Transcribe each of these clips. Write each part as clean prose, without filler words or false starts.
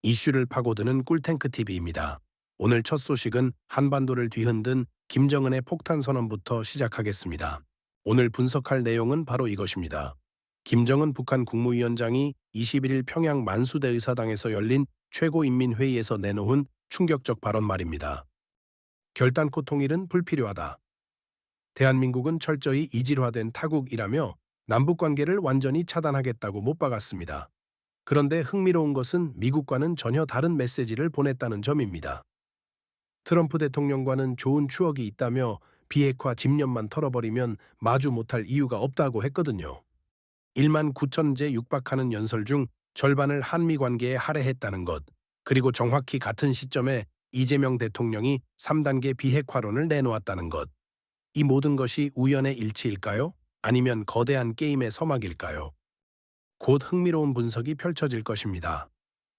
이슈를 파고드는 꿀탱크 TV입니다. 오늘 첫 소식은 한반도를 뒤흔든 김정은의 폭탄 선언부터 시작하겠습니다. 오늘 분석할 내용은 바로 이것입니다. 김정은 북한 국무위원장이 21일 평양 만수대 의사당에서 열린 최고인민회의에서 내놓은 충격적 발언 말입니다. 결단코 통일은 불필요하다. 대한민국은 철저히 이질화된 타국이라며 남북관계를 완전히 차단하겠다고 못 박았습니다. 그런데 흥미로운 것은 미국과는 전혀 다른 메시지를 보냈다는 점입니다. 트럼프 대통령과는 좋은 추억이 있다며 비핵화 집념만 털어버리면 마주 못할 이유가 없다고 했거든요. 1만 9천제 육박하는 연설 중 절반을 한미 관계에 할애했다는 것, 그리고 정확히 같은 시점에 이재명 대통령이 3단계 비핵화론을 내놓았다는 것. 이 모든 것이 우연의 일치일까요? 아니면 거대한 게임의 서막일까요? 곧 흥미로운 분석이 펼쳐질 것입니다.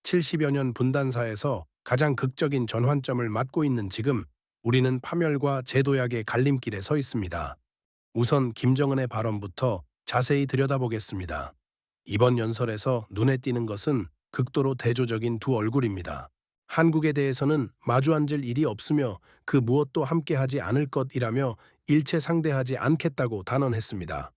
70여 년 분단사에서 가장 극적인 전환점을 맞고 있는 지금 우리는 파멸과 재도약의 갈림길에 서 있습니다. 우선 김정은의 발언부터 자세히 들여다보겠습니다. 이번 연설에서 눈에 띄는 것은 극도로 대조적인 두 얼굴입니다. 한국에 대해서는 마주 앉을 일이 없으며 그 무엇도 함께하지 않을 것이라며 일체 상대하지 않겠다고 단언했습니다.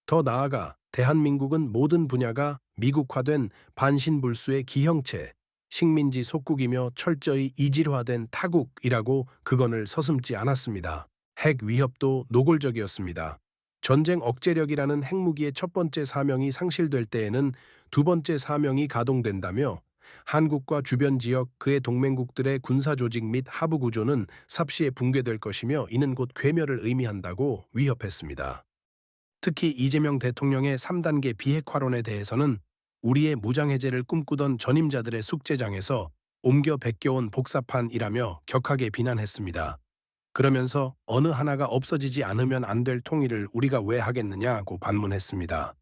더 나아가 대한민국은 모든 분야가 미국화된 반신불수의 기형체, 식민지 속국이며 철저히 이질화된 타국이라고 그건을 서슴지 않았습니다. 핵 위협도 노골적이었습니다. 전쟁 억제력이라는 핵무기의 첫 번째 사명이 상실될 때에는 두 번째 사명이 가동된다며 한국과 주변 지역 그의 동맹국들의 군사조직 및 하부 구조는 삽시에 붕괴될 것이며 이는 곧 괴멸을 의미한다고 위협했습니다. 특히 이재명 대통령의 3단계 비핵화론에 대해서는 우리의 무장해제를 꿈꾸던 전임자들의 숙제장에서 옮겨 베껴온 복사판이라며 격하게 비난했습니다. 그러면서 어느 하나가 없어지지 않으면 안 될 통일을 우리가 왜 하겠느냐고 반문했습니다.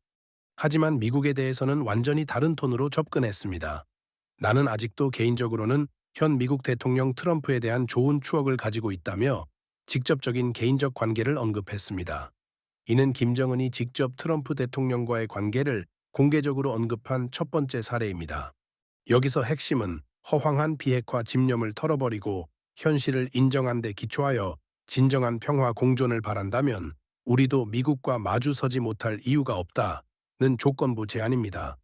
하지만 미국에 대해서는 완전히 다른 톤으로 접근했습니다. 나는 아직도 개인적으로는 현 미국 대통령 트럼프에 대한 좋은 추억을 가지고 있다며 직접적인 개인적 관계를 언급했습니다. 이는 김정은이 직접 트럼프 대통령과의 관계를 공개적으로 언급한 첫 번째 사례입니다. 여기서 핵심은 허황한 비핵화 집념을 털어버리고 현실을 인정한 데 기초하여 진정한 평화 공존을 바란다면 우리도 미국과 마주서지 못할 이유가 없다는 조건부 제안입니다.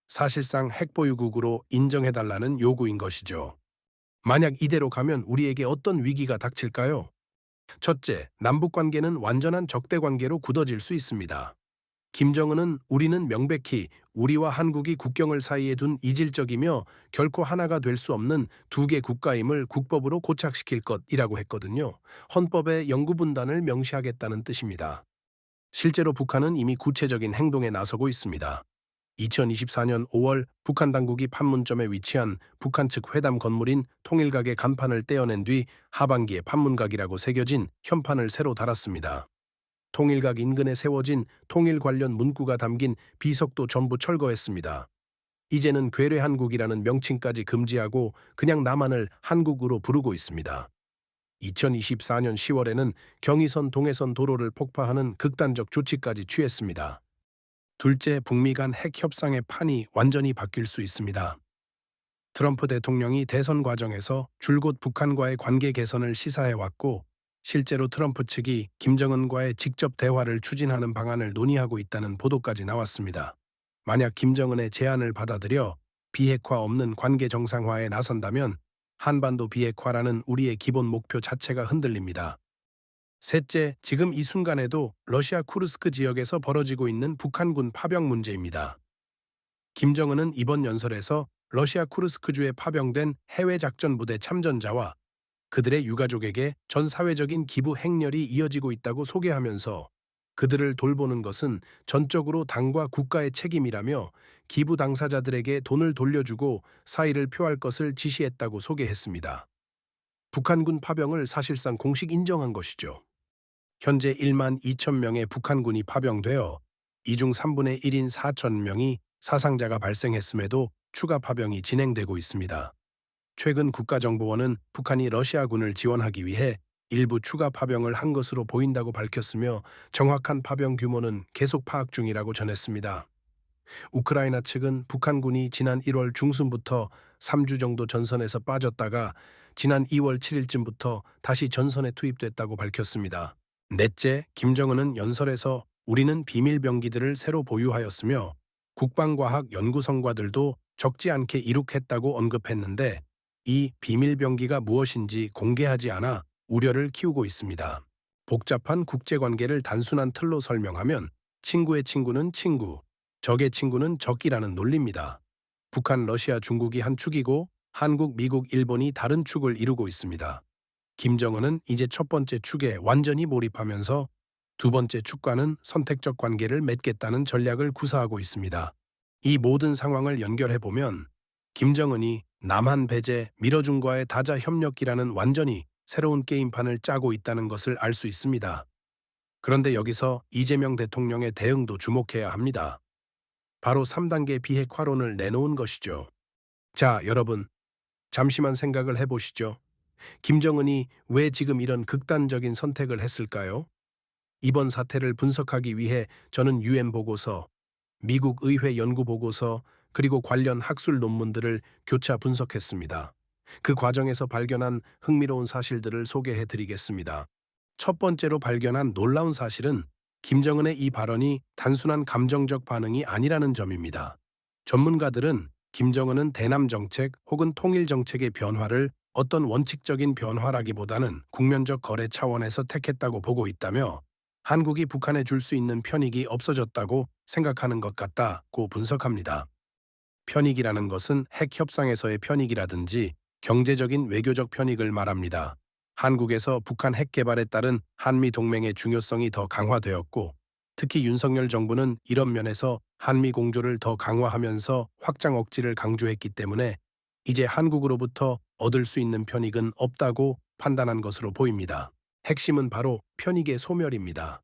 사실상 핵보유국으로 인정해달라는 요구인 것이죠. 만약 이대로 가면 우리에게 어떤 위기가 닥칠까요? 첫째, 남북관계는 완전한 적대관계로 굳어질 수 있습니다. 김정은은 우리는 명백히 우리와 한국이 국경을 사이에 둔 이질적이며 결코 하나가 될 수 없는 두 개 국가임을 국법으로 고착시킬 것이라고 했거든요. 헌법에 영구분단을 명시하겠다는 뜻입니다. 실제로 북한은 이미 구체적인 행동에 나서고 있습니다. 2024년 5월 북한 당국이 판문점에 위치한 북한 측 회담 건물인 통일각의 간판을 떼어낸 뒤 하반기에 판문각이라고 새겨진 현판을 새로 달았습니다. 통일각 인근에 세워진 통일 관련 문구가 담긴 비석도 전부 철거했습니다. 이제는 괴뢰한국이라는 명칭까지 금지하고 그냥 남한을 한국으로 부르고 있습니다. 2024년 10월에는 경의선 동해선 도로를 폭파하는 극단적 조치까지 취했습니다. 둘째, 북미 간 핵 협상의 판이 완전히 바뀔 수 있습니다. 트럼프 대통령이 대선 과정에서 줄곧 북한과의 관계 개선을 시사해왔고 실제로 트럼프 측이 김정은과의 직접 대화를 추진하는 방안을 논의하고 있다는 보도까지 나왔습니다. 만약 김정은의 제안을 받아들여 비핵화 없는 관계 정상화에 나선다면 한반도 비핵화라는 우리의 기본 목표 자체가 흔들립니다. 셋째, 지금 이 순간에도 러시아 쿠르스크 지역에서 벌어지고 있는 북한군 파병 문제입니다. 김정은은 이번 연설에서 러시아 쿠르스크주에 파병된 해외 작전 부대 참전자와 그들의 유가족에게 전 사회적인 기부 행렬이 이어지고 있다고 소개하면서 그들을 돌보는 것은 전적으로 당과 국가의 책임이라며 기부 당사자들에게 돈을 돌려주고 사의를 표할 것을 지시했다고 소개했습니다. 북한군 파병을 사실상 공식 인정한 것이죠. 현재 1만 2천 명의 북한군이 파병되어 이 중 3분의 1인 4천 명이 사상자가 발생했음에도 추가 파병이 진행되고 있습니다. 최근 국가정보원은 북한이 러시아군을 지원하기 위해 일부 추가 파병을 한 것으로 보인다고 밝혔으며 정확한 파병 규모는 계속 파악 중이라고 전했습니다. 우크라이나 측은 북한군이 지난 1월 중순부터 3주 정도 전선에서 빠졌다가 지난 2월 7일쯤부터 다시 전선에 투입됐다고 밝혔습니다. 넷째, 김정은은 연설에서 우리는 비밀 병기들을 새로 보유하였으며 국방과학 연구성과들도 적지 않게 이룩했다고 언급했는데 이 비밀 병기가 무엇인지 공개하지 않아 우려를 키우고 있습니다. 복잡한 국제관계를 단순한 틀로 설명하면 친구의 친구는 친구, 적의 친구는 적이라는 논리입니다. 북한, 러시아, 중국이 한 축이고 한국, 미국, 일본이 다른 축을 이루고 있습니다. 김정은은 이제 첫 번째 축에 완전히 몰입하면서 두 번째 축과는 선택적 관계를 맺겠다는 전략을 구사하고 있습니다. 이 모든 상황을 연결해보면 김정은이 남한 배제, 밀어준과의 다자 협력이라는 완전히 새로운 게임판을 짜고 있다는 것을 알 수 있습니다. 그런데 여기서 이재명 대통령의 대응도 주목해야 합니다. 바로 3단계 비핵화론을 내놓은 것이죠. 자, 여러분, 잠시만 생각을 해보시죠. 김정은이 왜 지금 이런 극단적인 선택을 했을까요? 이번 사태를 분석하기 위해 저는 UN 보고서, 미국 의회 연구 보고서, 그리고 관련 학술 논문들을 교차 분석했습니다. 그 과정에서 발견한 흥미로운 사실들을 소개해 드리겠습니다. 첫 번째로 발견한 놀라운 사실은 김정은의 이 발언이 단순한 감정적 반응이 아니라는 점입니다. 전문가들은 김정은은 대남 정책 혹은 통일 정책의 변화를 어떤 원칙적인 변화라기보다는 국면적 거래 차원에서 택했다고 보고 있다며 한국이 북한에 줄 수 있는 편익이 없어졌다고 생각하는 것 같다고 분석합니다. 편익이라는 것은 핵 협상에서의 편익이라든지 경제적인 외교적 편익을 말합니다. 한국에서 북한 핵 개발에 따른 한미 동맹의 중요성이 더 강화되었고, 특히 윤석열 정부는 이런 면에서 한미 공조를 더 강화하면서 확장 억지를 강조했기 때문에 이제 한국으로부터 얻을 수 있는 편익은 없다고 판단한 것으로 보입니다. 핵심은 바로 편익의 소멸입니다.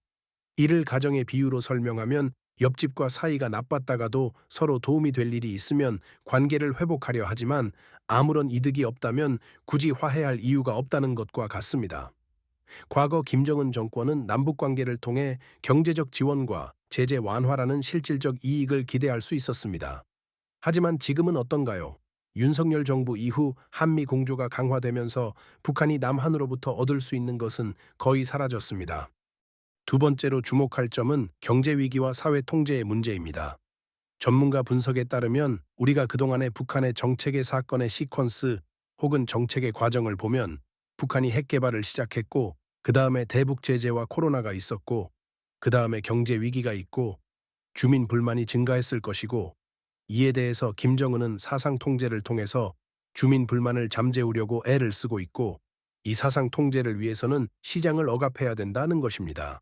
이를 가정의 비유로 설명하면 옆집과 사이가 나빴다가도 서로 도움이 될 일이 있으면 관계를 회복하려 하지만 아무런 이득이 없다면 굳이 화해할 이유가 없다는 것과 같습니다. 과거 김정은 정권은 남북관계를 통해 경제적 지원과 제재 완화라는 실질적 이익을 기대할 수 있었습니다. 하지만 지금은 어떤가요? 윤석열 정부 이후 한미 공조가 강화되면서 북한이 남한으로부터 얻을 수 있는 것은 거의 사라졌습니다. 두 번째로 주목할 점은 경제 위기와 사회 통제의 문제입니다. 전문가 분석에 따르면 우리가 그동안의 북한의 정책의 사건의 시퀀스 혹은 정책의 과정을 보면 북한이 핵 개발을 시작했고 그 다음에 대북 제재와 코로나가 있었고 그 다음에 경제 위기가 있고 주민 불만이 증가했을 것이고 이에 대해서 김정은은 사상 통제를 통해서 주민 불만을 잠재우려고 애를 쓰고 있고 이 사상 통제를 위해서는 시장을 억압해야 된다는 것입니다.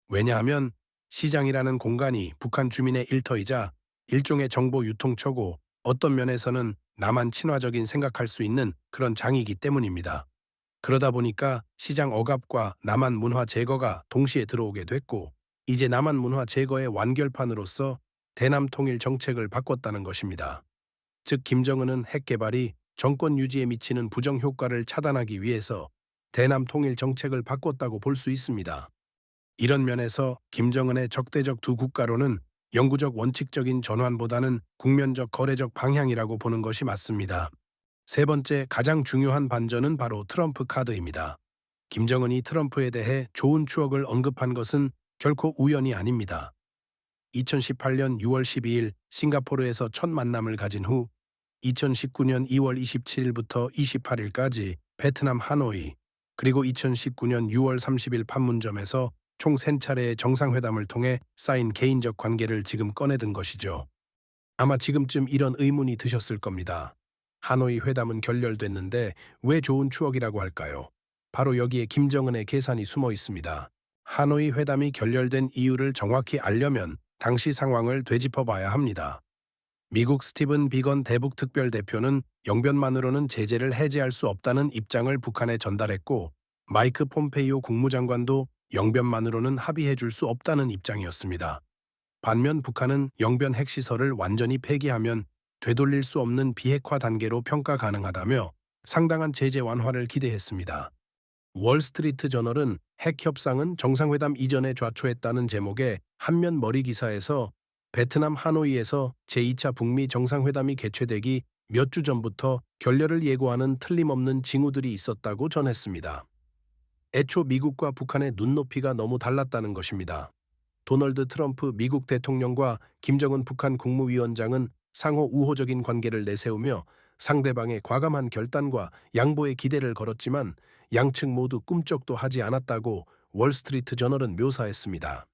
왜냐하면 시장이라는 공간이 북한 주민의 일터이자 일종의 정보 유통처고 어떤 면에서는 남한 친화적인 생각할 수 있는 그런 장이기 때문입니다. 그러다 보니까 시장 억압과 남한 문화 제거가 동시에 들어오게 됐고 이제 남한 문화 제거의 완결판으로서 대남 통일 정책을 바꿨다는 것입니다. 즉 김정은은 핵 개발이 정권 유지에 미치는 부정 효과를 차단하기 위해서 대남 통일 정책을 바꿨다고 볼 수 있습니다. 이런 면에서 김정은의 적대적 두 국가로는 영구적 원칙적인 전환보다는 국면적 거래적 방향이라고 보는 것이 맞습니다. 세 번째 가장 중요한 반전은 바로 트럼프 카드입니다. 김정은이 트럼프에 대해 좋은 추억을 언급한 것은 결코 우연이 아닙니다. 2018년 6월 12일 싱가포르에서 첫 만남을 가진 후 2019년 2월 27일부터 28일까지 베트남 하노이, 그리고 2019년 6월 30일 판문점에서 총 3차례의 정상회담을 통해 쌓인 개인적 관계를 지금 꺼내든 것이죠. 아마 지금쯤 이런 의문이 드셨을 겁니다. 하노이 회담은 결렬됐는데 왜 좋은 추억이라고 할까요? 바로 여기에 김정은의 계산이 숨어 있습니다. 하노이 회담이 결렬된 이유를 정확히 알려면 당시 상황을 되짚어 봐야 합니다. 미국 스티븐 비건 대북 특별대표는 영변만으로는 제재를 해제할 수 없다는 입장을 북한에 전달했고 마이크 폼페이오 국무장관도 영변만으로는 합의해 줄 수 없다는 입장이었습니다. 반면 북한은 영변 핵시설을 완전히 폐기하면 되돌릴 수 없는 비핵화 단계로 평가 가능하다며 상당한 제재 완화를 기대했습니다. 월스트리트 저널은 핵 협상은 정상회담 이전에 좌초했다는 제목의 한면 머리 기사에서 베트남 하노이에서 제2차 북미 정상회담이 개최되기 몇 주 전부터 결렬을 예고하는 틀림없는 징후들이 있었다고 전했습니다. 애초 미국과 북한의 눈높이가 너무 달랐다는 것입니다. 도널드 트럼프 미국 대통령과 김정은 북한 국무위원장은 상호 우호적인 관계를 내세우며 상대방의 과감한 결단과 양보에 기대를 걸었지만 양측 모두 꿈쩍도 하지 않았다고 월스트리트 저널은 묘사했습니다.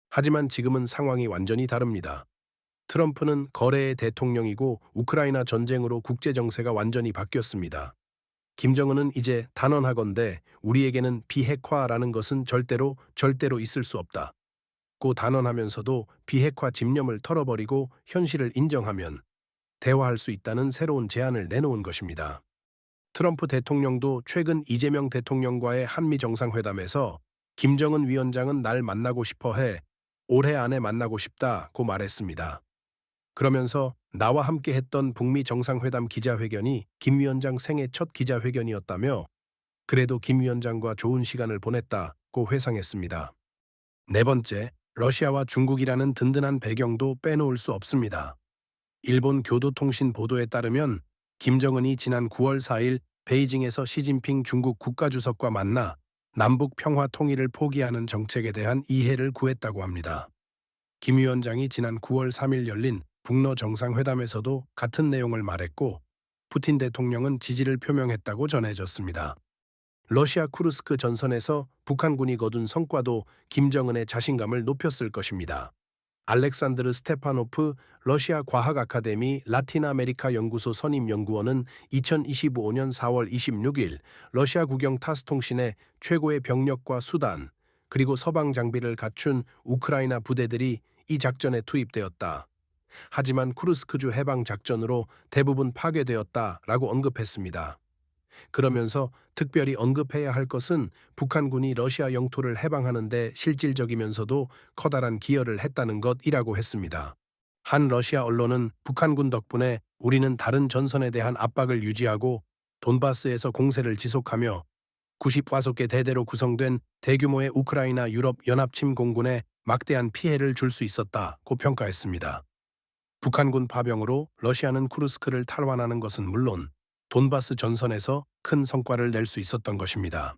하지만 지금은 상황이 완전히 다릅니다. 트럼프는 거래의 대통령이고 우크라이나 전쟁으로 국제 정세가 완전히 바뀌었습니다. 김정은은 이제 단언하건대 우리에게는 비핵화라는 것은 절대로 있을 수 없다. 고 단언하면서도 비핵화 집념을 털어버리고 현실을 인정하면 대화할 수 있다는 새로운 제안을 내놓은 것입니다. 트럼프 대통령도 최근 이재명 대통령과의 한미 정상회담에서 김정은 위원장은 날 만나고 싶어 해 올해 안에 만나고 싶다고 말했습니다. 그러면서 나와 함께 했던 북미 정상회담 기자회견이 김 위원장 생애 첫 기자회견이었다며 그래도 김 위원장과 좋은 시간을 보냈다고 회상했습니다. 네 번째, 러시아와 중국이라는 든든한 배경도 빼놓을 수 없습니다. 일본 교도통신 보도에 따르면 김정은이 지난 9월 4일 베이징에서 시진핑 중국 국가주석과 만나 남북 평화 통일을 포기하는 정책에 대한 이해를 구했다고 합니다. 김 위원장이 지난 9월 3일 열린 북러 정상회담에서도 같은 내용을 말했고 푸틴 대통령은 지지를 표명했다고 전해졌습니다. 러시아 쿠르스크 전선에서 북한군이 거둔 성과도 김정은의 자신감을 높였을 것입니다. 알렉산드르 스테파노프 러시아 과학 아카데미 라틴 아메리카 연구소 선임 연구원은 2025년 4월 26일 러시아 국영 타스 통신에 최고의 병력과 수단 그리고 서방 장비를 갖춘 우크라이나 부대들이 이 작전에 투입되었다. 하지만 쿠르스크주 해방 작전으로 대부분 파괴되었다라고 언급했습니다. 그러면서 특별히 언급해야 할 것은 북한군이 러시아 영토를 해방하는 데 실질적이면서도 커다란 기여를 했다는 것이라고 했습니다. 한 러시아 언론은 북한군 덕분에 우리는 다른 전선에 대한 압박을 유지하고 돈바스에서 공세를 지속하며 95개 대대로 구성된 대규모의 우크라이나 유럽 연합침 공군에 막대한 피해를 줄 수 있었다고 평가했습니다. 북한군 파병으로 러시아는 쿠르스크를 탈환하는 것은 물론 돈바스 전선에서 큰 성과를 낼 수 있었던 것입니다.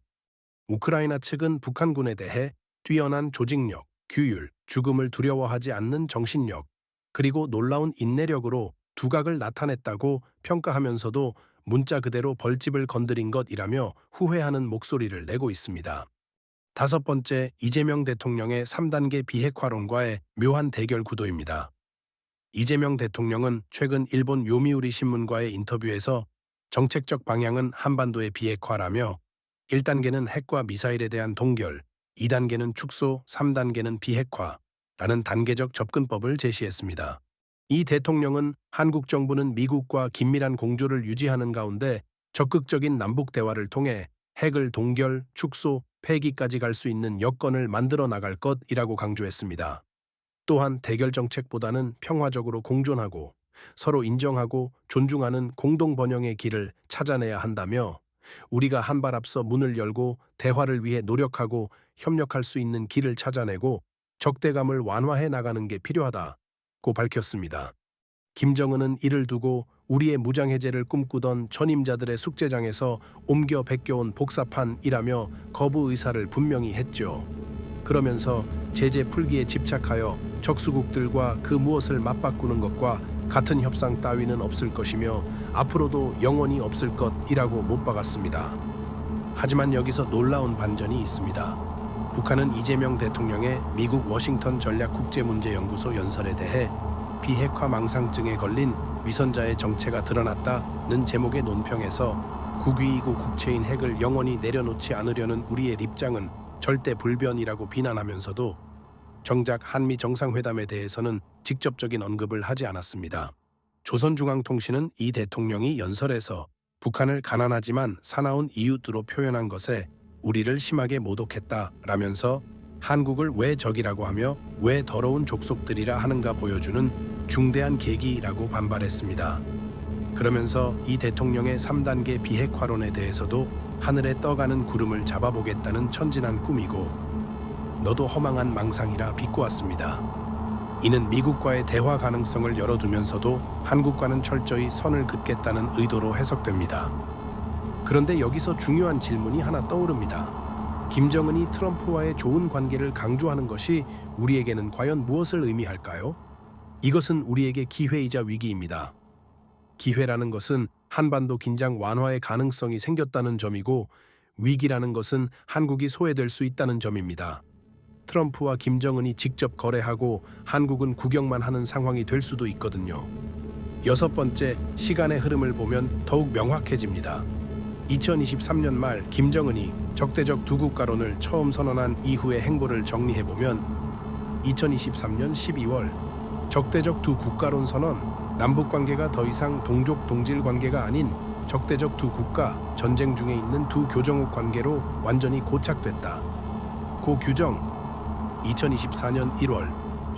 우크라이나 측은 북한군에 대해 뛰어난 조직력, 규율, 죽음을 두려워하지 않는 정신력, 그리고 놀라운 인내력으로 두각을 나타냈다고 평가하면서도 문자 그대로 벌집을 건드린 것이라며 후회하는 목소리를 내고 있습니다. 다섯 번째, 이재명 대통령의 3단계 비핵화론과의 묘한 대결 구도입니다. 이재명 대통령은 최근 일본 요미우리 신문과의 인터뷰에서 정책적 방향은 한반도의 비핵화라며 1단계는 핵과 미사일에 대한 동결, 2단계는 축소, 3단계는 비핵화라는 단계적 접근법을 제시했습니다. 이 대통령은 한국 정부는 미국과 긴밀한 공조를 유지하는 가운데 적극적인 남북 대화를 통해 핵을 동결, 축소, 폐기까지 갈 수 있는 여건을 만들어 나갈 것이라고 강조했습니다. 또한 대결 정책보다는 평화적으로 공존하고 서로 인정하고 존중하는 공동 번영의 길을 찾아내야 한다며 우리가 한 발 앞서 문을 열고 대화를 위해 노력하고 협력할 수 있는 길을 찾아내고 적대감을 완화해 나가는 게 필요하다고 밝혔습니다. 김정은은 이를 두고 우리의 무장해제를 꿈꾸던 전임자들의 숙제장에서 옮겨 베껴온 복사판이라며 거부 의사를 분명히 했죠. 그러면서 제재 풀기에 집착하여 적수국들과 그 무엇을 맞바꾸는 것과 같은 협상 따위는 없을 것이며 앞으로도 영원히 없을 것이라고 못 박았습니다. 하지만 여기서 놀라운 반전이 있습니다. 북한은 이재명 대통령의 미국 워싱턴 전략국제문제연구소 연설에 대해 비핵화 망상증에 걸린 위선자의 정체가 드러났다는 제목의 논평에서 국위이고 국채인 핵을 영원히 내려놓지 않으려는 우리의 입장은 절대 불변이라고 비난하면서도 정작 한미 정상회담에 대해서는 직접적인 언급을 하지 않았습니다. 조선중앙통신은 이 대통령이 연설에서 북한을 가난하지만 사나운 이웃으로 표현한 것에 우리를 심하게 모독했다라면서 한국을 왜 적이라고 하며 왜 더러운 족속들이라 하는가 보여주는 중대한 계기라고 반발했습니다. 그러면서 이 대통령의 3단계 비핵화론에 대해서도 하늘에 떠가는 구름을 잡아보겠다는 천진한 꿈이고 너도 허망한 망상이라 비꼬았습니다. 이는 미국과의 대화 가능성을 열어두면서도 한국과는 철저히 선을 긋겠다는 의도로 해석됩니다. 그런데 여기서 중요한 질문이 하나 떠오릅니다. 김정은이 트럼프와의 좋은 관계를 강조하는 것이 우리에게는 과연 무엇을 의미할까요? 이것은 우리에게 기회이자 위기입니다. 기회라는 것은 한반도 긴장 완화의 가능성이 생겼다는 점이고, 위기라는 것은 한국이 소외될 수 있다는 점입니다. 트럼프와 김정은이 직접 거래하고 한국은 구경만 하는 상황이 될 수도 있거든요. 여섯 번째, 시간의 흐름을 보면 더욱 명확해집니다. 2023년 말 김정은이 적대적 두 국가론을 처음 선언한 이후의 행보를 정리해보면 2023년 12월 적대적 두 국가론 선언, 남북관계가 더 이상 동족 동질 관계가 아닌 적대적 두 국가, 전쟁 중에 있는 두 교정국 관계로 완전히 고착됐다. 고 규정 2024년 1월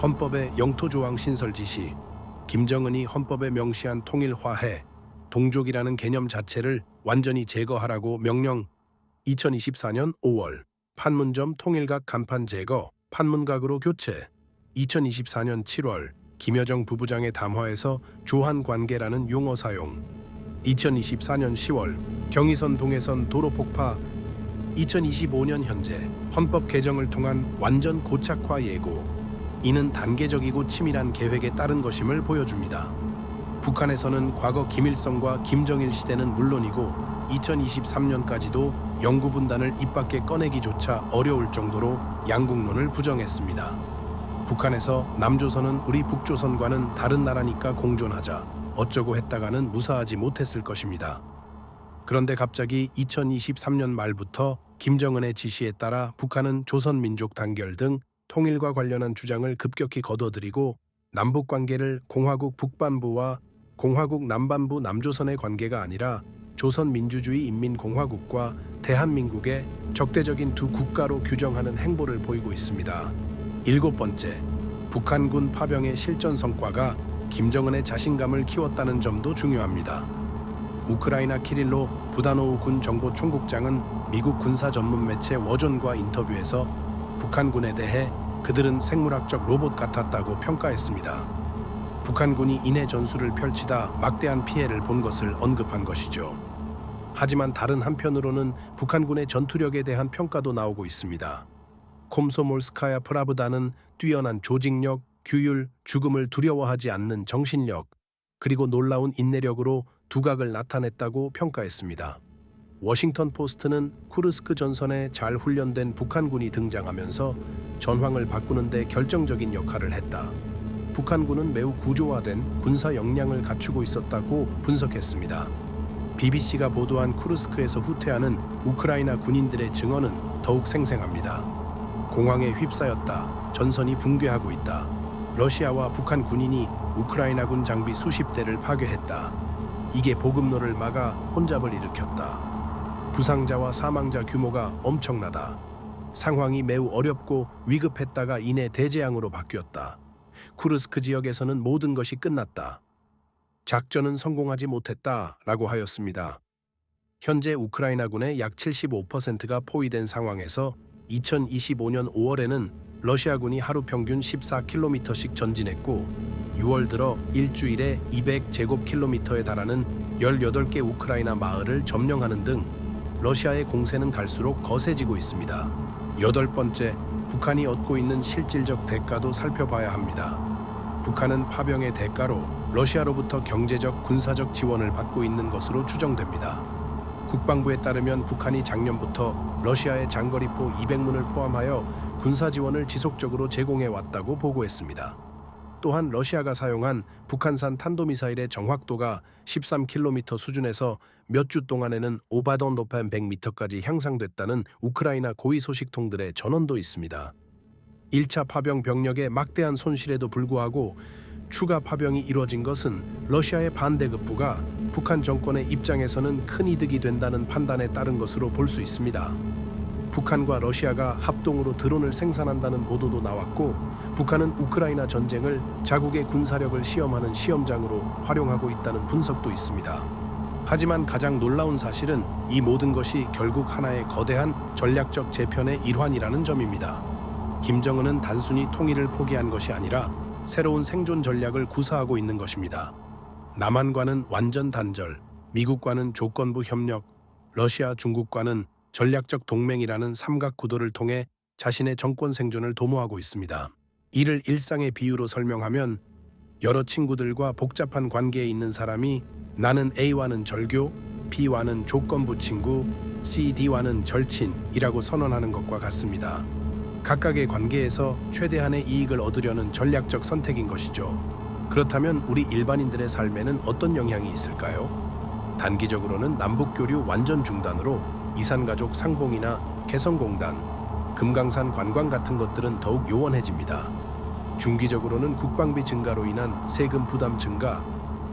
헌법의 영토조항 신설 지시, 김정은이 헌법에 명시한 통일화해, 동족이라는 개념 자체를 완전히 제거하라고 명령. 2024년 5월 판문점 통일각 간판 제거, 판문각으로 교체. 2024년 7월 김여정 부부장의 담화에서 조한 관계라는 용어 사용. 2024년 10월 경의선 동해선 도로 폭파. 2025년 현재 헌법 개정을 통한 완전 고착화 예고. 이는 단계적이고 치밀한 계획에 따른 것임을 보여줍니다. 북한에서는 과거 김일성과 김정일 시대는 물론이고 2023년까지도 영구 분단을 입 밖에 꺼내기조차 어려울 정도로 양국론을 부정했습니다. 북한에서 남조선은 우리 북조선과는 다른 나라니까 공존하자 어쩌고 했다가는 무사하지 못했을 것입니다. 그런데 갑자기 2023년 말부터 김정은의 지시에 따라 북한은 조선민족 단결 등 통일과 관련한 주장을 급격히 거둬들이고, 남북관계를 공화국 북반부와 공화국 남반부 남조선의 관계가 아니라 조선민주주의 인민공화국과 대한민국의 적대적인 두 국가로 규정하는 행보를 보이고 있습니다. 일곱 번째, 북한군 파병의 실전 성과가 김정은의 자신감을 키웠다는 점도 중요합니다. 우크라이나 키릴로 부다노우 군 정보총국장은 미국 군사 전문 매체 워전과 인터뷰에서 북한군에 대해 그들은 생물학적 로봇 같았다고 평가했습니다. 북한군이 인해 전술을 펼치다 막대한 피해를 본 것을 언급한 것이죠. 하지만 다른 한편으로는 북한군의 전투력에 대한 평가도 나오고 있습니다. 콤소몰스카야 프라브다는 뛰어난 조직력, 규율, 죽음을 두려워하지 않는 정신력, 그리고 놀라운 인내력으로 두각을 나타냈다고 평가했습니다. 워싱턴 포스트는 쿠르스크 전선에 잘 훈련된 북한군이 등장하면서 전황을 바꾸는 데 결정적인 역할을 했다. 북한군은 매우 구조화된 군사 역량을 갖추고 있었다고 분석했습니다. BBC가 보도한 쿠르스크에서 후퇴하는 우크라이나 군인들의 증언은 더욱 생생합니다. 공황에 휩싸였다. 전선이 붕괴하고 있다. 러시아와 북한 군인이 우크라이나군 장비 수십 대를 파괴했다. 이게 보급로를 막아 혼잡을 일으켰다. 부상자와 사망자 규모가 엄청나다. 상황이 매우 어렵고 위급했다가 이내 대재앙으로 바뀌었다. 쿠르스크 지역에서는 모든 것이 끝났다. 작전은 성공하지 못했다라고 하였습니다. 현재 우크라이나군의 약 75%가 포위된 상황에서 2025년 5월에는 러시아군이 하루 평균 14km씩 전진했고 6월 들어 일주일에 200제곱킬로미터에 달하는 18개 우크라이나 마을을 점령하는 등 러시아의 공세는 갈수록 거세지고 있습니다. 여덟 번째, 북한이 얻고 있는 실질적 대가도 살펴봐야 합니다. 북한은 파병의 대가로 러시아로부터 경제적, 군사적 지원을 받고 있는 것으로 추정됩니다. 국방부에 따르면 북한이 작년부터 러시아의 장거리포 200문을 포함하여 군사 지원을 지속적으로 제공해 왔다고 보고했습니다. 또한 러시아가 사용한 북한산 탄도미사일의 정확도가 13km 수준에서 몇 주 동안에는 오바돈 높은 100m까지 향상됐다는 우크라이나 고위 소식통들의 전언도 있습니다. 1차 파병 병력의 막대한 손실에도 불구하고 추가 파병이 이루어진 것은 러시아의 반대급부가 북한 정권의 입장에서는 큰 이득이 된다는 판단에 따른 것으로 볼 수 있습니다. 북한과 러시아가 합동으로 드론을 생산한다는 보도도 나왔고, 북한은 우크라이나 전쟁을 자국의 군사력을 시험하는 시험장으로 활용하고 있다는 분석도 있습니다. 하지만 가장 놀라운 사실은 이 모든 것이 결국 하나의 거대한 전략적 재편의 일환이라는 점입니다. 김정은은 단순히 통일을 포기한 것이 아니라 새로운 생존 전략을 구사하고 있는 것입니다. 남한과는 완전 단절, 미국과는 조건부 협력, 러시아, 중국과는 전략적 동맹이라는 삼각 구도를 통해 자신의 정권 생존을 도모하고 있습니다. 이를 일상의 비유로 설명하면 여러 친구들과 복잡한 관계에 있는 사람이 나는 A와는 절교, B와는 조건부 친구, C, D와는 절친이라고 선언하는 것과 같습니다. 각각의 관계에서 최대한의 이익을 얻으려는 전략적 선택인 것이죠. 그렇다면 우리 일반인들의 삶에는 어떤 영향이 있을까요? 단기적으로는 남북교류 완전 중단으로 이산가족 상봉이나 개성공단, 금강산 관광 같은 것들은 더욱 요원해집니다. 중기적으로는 국방비 증가로 인한 세금 부담 증가,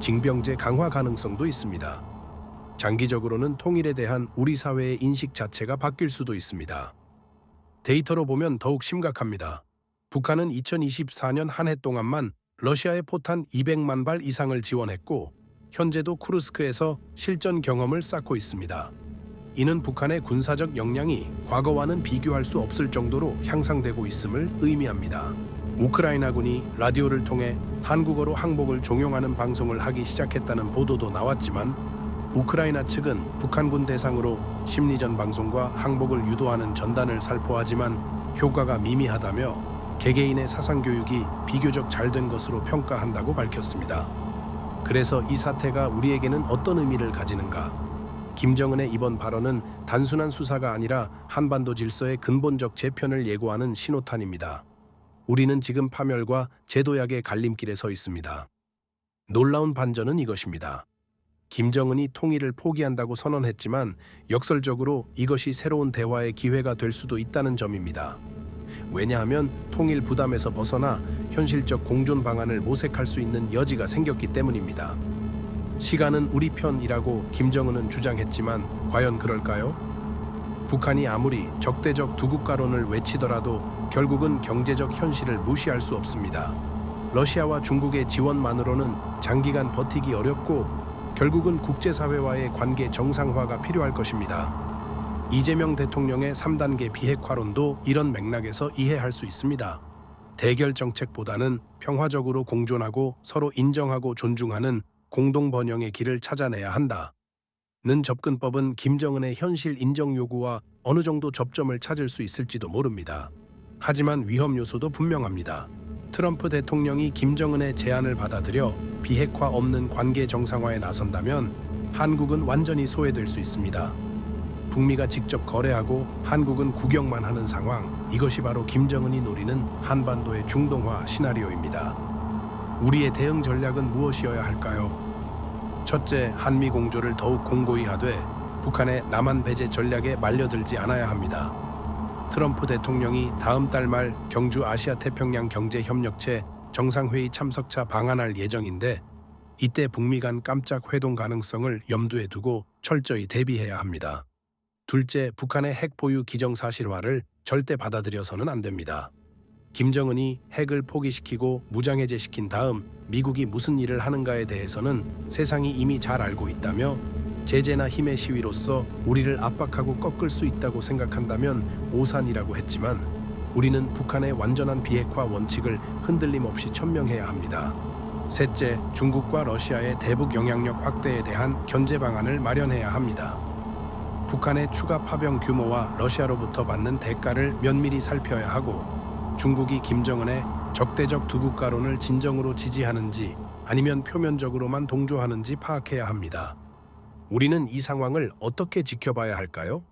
징병제 강화 가능성도 있습니다. 장기적으로는 통일에 대한 우리 사회의 인식 자체가 바뀔 수도 있습니다. 데이터로 보면 더욱 심각합니다. 북한은 2024년 한 해 동안만 러시아의 포탄 200만 발 이상을 지원했고 현재도 쿠르스크에서 실전 경험을 쌓고 있습니다. 이는 북한의 군사적 역량이 과거와는 비교할 수 없을 정도로 향상되고 있음을 의미합니다. 우크라이나군이 라디오를 통해 한국어로 항복을 종용하는 방송을 하기 시작했다는 보도도 나왔지만 우크라이나 측은 북한군 대상으로 심리전 방송과 항복을 유도하는 전단을 살포하지만 효과가 미미하다며 개개인의 사상교육이 비교적 잘된 것으로 평가한다고 밝혔습니다. 그래서 이 사태가 우리에게는 어떤 의미를 가지는가? 김정은의 이번 발언은 단순한 수사가 아니라 한반도 질서의 근본적 재편을 예고하는 신호탄입니다. 우리는 지금 파멸과 제도약의 갈림길에 서 있습니다. 놀라운 반전은 이것입니다. 김정은이 통일을 포기한다고 선언했지만 역설적으로 이것이 새로운 대화의 기회가 될 수도 있다는 점입니다. 왜냐하면 통일 부담에서 벗어나 현실적 공존 방안을 모색할 수 있는 여지가 생겼기 때문입니다. 시간은 우리 편이라고 김정은은 주장했지만 과연 그럴까요? 북한이 아무리 적대적 두국가론을 외치더라도 결국은 경제적 현실을 무시할 수 없습니다. 러시아와 중국의 지원만으로는 장기간 버티기 어렵고 결국은 국제사회와의 관계 정상화가 필요할 것입니다. 이재명 대통령의 3단계 비핵화론도 이런 맥락에서 이해할 수 있습니다. 대결 정책보다는 평화적으로 공존하고 서로 인정하고 존중하는 공동 번영의 길을 찾아내야 한다는 접근법은 김정은의 현실 인정 요구와 어느 정도 접점을 찾을 수 있을지도 모릅니다. 하지만 위험 요소도 분명합니다. 트럼프 대통령이 김정은의 제안을 받아들여 비핵화 없는 관계 정상화에 나선다면 한국은 완전히 소외될 수 있습니다. 북미가 직접 거래하고 한국은 구경만 하는 상황, 이것이 바로 김정은이 노리는 한반도의 중동화 시나리오입니다. 우리의 대응 전략은 무엇이어야 할까요? 첫째, 한미 공조를 더욱 공고히 하되 북한의 남한 배제 전략에 말려들지 않아야 합니다. 트럼프 대통령이 다음 달 말 경주 아시아태평양 경제협력체 정상회의 참석차 방한할 예정인데 이때 북미 간 깜짝 회동 가능성을 염두에 두고 철저히 대비해야 합니다. 둘째, 북한의 핵 보유 기정사실화를 절대 받아들여서는 안 됩니다. 김정은이 핵을 포기시키고 무장해제시킨 다음 미국이 무슨 일을 하는가에 대해서는 세상이 이미 잘 알고 있다며 제재나 힘의 시위로서 우리를 압박하고 꺾을 수 있다고 생각한다면 오산이라고 했지만 우리는 북한의 완전한 비핵화 원칙을 흔들림 없이 천명해야 합니다. 셋째, 중국과 러시아의 대북 영향력 확대에 대한 견제 방안을 마련해야 합니다. 북한의 추가 파병 규모와 러시아로부터 받는 대가를 면밀히 살펴야 하고 중국이 김정은의 적대적 두국가론을 진정으로 지지하는지 아니면 표면적으로만 동조하는지 파악해야 합니다. 우리는 이 상황을 어떻게 지켜봐야 할까요?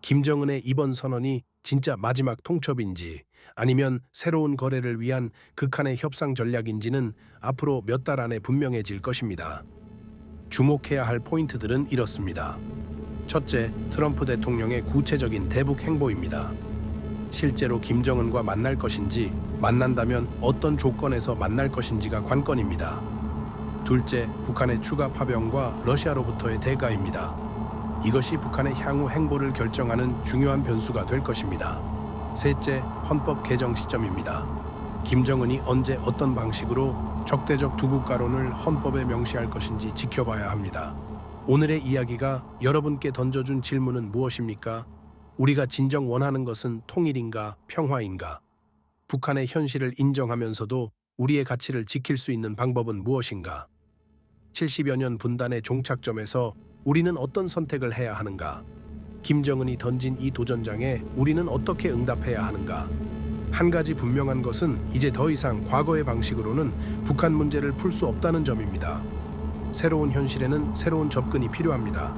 김정은의 이번 선언이 진짜 마지막 통첩인지 아니면 새로운 거래를 위한 극한의 협상 전략인지는 앞으로 몇 달 안에 분명해질 것입니다. 주목해야 할 포인트들은 이렇습니다. 첫째, 트럼프 대통령의 구체적인 대북 행보입니다. 실제로 김정은과 만날 것인지, 만난다면 어떤 조건에서 만날 것인지가 관건입니다. 둘째, 북한의 추가 파병과 러시아로부터의 대가입니다. 이것이 북한의 향후 행보를 결정하는 중요한 변수가 될 것입니다. 셋째, 헌법 개정 시점입니다. 김정은이 언제 어떤 방식으로 적대적 두국가론을 헌법에 명시할 것인지 지켜봐야 합니다. 오늘의 이야기가 여러분께 던져준 질문은 무엇입니까? 우리가 진정 원하는 것은 통일인가, 평화인가? 북한의 현실을 인정하면서도 우리의 가치를 지킬 수 있는 방법은 무엇인가? 70여 년 분단의 종착점에서 우리는 어떤 선택을 해야 하는가? 김정은이 던진 이 도전장에 우리는 어떻게 응답해야 하는가? 한 가지 분명한 것은 이제 더 이상 과거의 방식으로는 북한 문제를 풀 수 없다는 점입니다. 새로운 현실에는 새로운 접근이 필요합니다.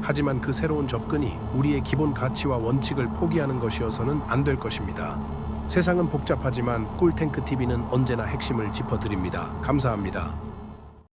하지만 그 새로운 접근이 우리의 기본 가치와 원칙을 포기하는 것이어서는 안 될 것입니다. 세상은 복잡하지만 꿀탱크 TV는 언제나 핵심을 짚어드립니다. 감사합니다.